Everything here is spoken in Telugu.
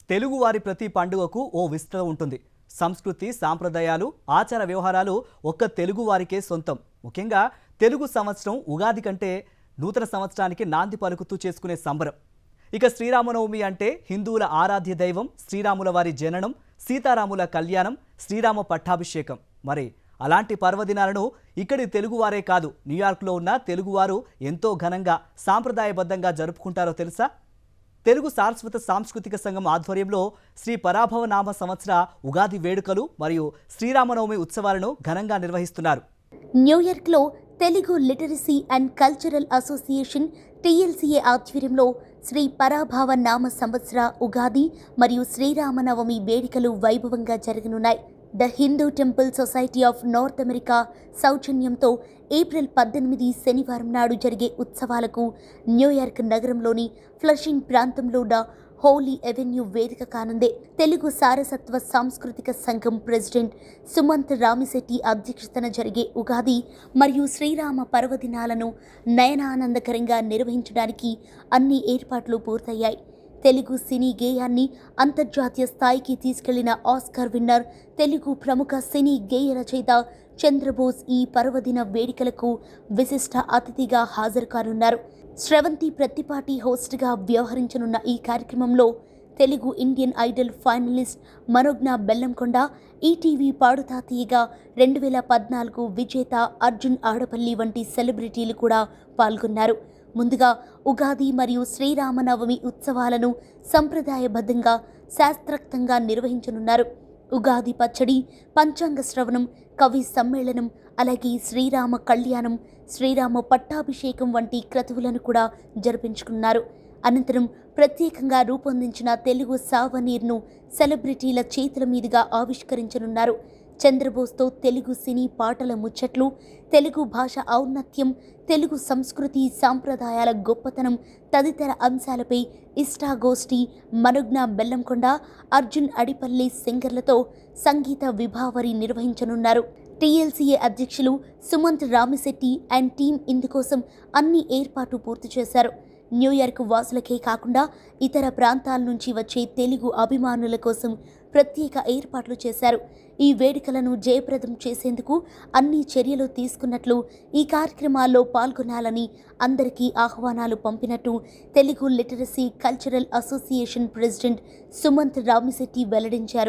తెలుగువారి ప్రతి పండుగకు ఓ విస్తృత ఉంటుంది. సంస్కృతి, సాంప్రదాయాలు, ఆచార వ్యవహారాలు ఒక్క తెలుగువారికే సొంతం. ముఖ్యంగా తెలుగు సంవత్సరం ఉగాది కంటే నూతన సంవత్సరానికి నాంది పలుకుతూ చేసుకునే సంబరం. ఇక శ్రీరామనవమి అంటే హిందువుల ఆరాధ్య దైవం శ్రీరాముల వారి జననం, సీతారాముల కళ్యాణం, శ్రీరామ పట్టాభిషేకం. మరి అలాంటి పర్వదినాలను ఇక్కడి తెలుగువారే కాదు, న్యూయార్క్లో ఉన్న తెలుగువారు ఎంతో ఘనంగా సాంప్రదాయబద్ధంగా జరుపుకుంటారో తెలుసా? తెలుగు సారస్వత సాంస్కృతిక సంఘం ఆధ్వర్యంలో శ్రీ పరాభవ నామ సంవత్సర ఉగాది వేడుకలు మరియు శ్రీరామనవమి ఉత్సవాలను ఘనంగా నిర్వహిస్తున్నారు. న్యూయార్క్లో Telugu literacy and cultural association TLCA ఆధ్వర్యంలో శ్రీ పరాభవ నామ సంవత్సర ఉగాది మరియు శ్రీరామనవమి వేడుకలు వైభవంగా జరగనున్నాయి. The Hindu temple society of north America సౌజన్యంతో ఏప్రిల్ 18 శనివారం నాడు జరిగే ఉత్సవాలకు న్యూయార్క్ నగరంలోని ఫ్లషింగ్ ప్రాంతంలో ఉన్న హోలీ ఎవెన్యూ వేదిక కానుంది. తెలుగు సారసత్వ సాంస్కృతిక సంఘం ప్రెసిడెంట్ సుమంత్ రామిశెట్టి అధ్యక్షతన జరిగే ఉగాది మరియు శ్రీరామ పర్వదినాలను నయనానందకరంగా నిర్వహించడానికి అన్ని ఏర్పాట్లు పూర్తయ్యాయి. తెలుగు సినీ గేయాన్ని అంతర్జాతీయ స్థాయికి తీసుకెళ్లిన ఆస్కార్ విన్నర్, తెలుగు ప్రముఖ సినీ గేయ రచయిత చంద్రబోస్ ఈ పర్వదిన వేడుకలకు విశిష్ట అతిథిగా హాజరు కానున్నారు. శ్రవంతి ప్రత్తిపాటి హోస్ట్గా వ్యవహరించనున్న ఈ కార్యక్రమంలో తెలుగు ఇండియన్ ఐడల్ ఫైనలిస్ట్ మనోజ్ఞ బెల్లంకొండ, ఈటీవీ పాడుతా తీయగా 2014 విజేత అర్జున్ ఆడపల్లి వంటి సెలబ్రిటీలు కూడా పాల్గొన్నారు. ముందుగా ఉగాది మరియు శ్రీరామనవమి ఉత్సవాలను సంప్రదాయబద్ధంగా శాస్త్రోక్తంగా నిర్వహించనున్నారు. ఉగాది పచ్చడి, పంచాంగ శ్రవణం, కవి సమ్మేళనం, అలాగే శ్రీరామ కళ్యాణం, శ్రీరామ పట్టాభిషేకం వంటి క్రతువులను కూడా జరిపించుకున్నారు. అనంతరం ప్రత్యేకంగా రూపొందించిన తెలుగు సావనీర్ను సెలబ్రిటీల చేతుల మీదుగా ఆవిష్కరించనున్నారు. చంద్రబోస్తో తెలుగు సినీ పాటల ముచ్చట్లు, తెలుగు భాష ఔన్నత్యం, తెలుగు సంస్కృతి సాంప్రదాయాల గొప్పతనం తదితర అంశాలపై ఇష్టాగోష్ఠి మనోజ్ఞ బెల్లంకొండ, అర్జున్ అడిపల్లి సింగర్లతో సంగీత విభావరి నిర్వహించనున్నారు. టీఎల్సీఏ అధ్యక్షులు సుమంత్ రామిశెట్టి అండ్ టీం ఇందుకోసం అన్ని ఏర్పాటు పూర్తి చేశారు. న్యూయార్క్ వాసులకే కాకుండా ఇతర ప్రాంతాల నుంచి వచ్చే తెలుగు అభిమానుల కోసం ప్రత్యేక ఏర్పాట్లు చేశారు. ఈ వేడుకలను జయప్రదం చేసేందుకు అన్ని చర్యలు తీసుకున్నట్లు, ఈ కార్యక్రమాల్లో పాల్గొనాలని అందరికీ ఆహ్వానాలు పంపినట్టు Telugu literacy cultural association president Sumanth Ramisetty వెల్లడించారు.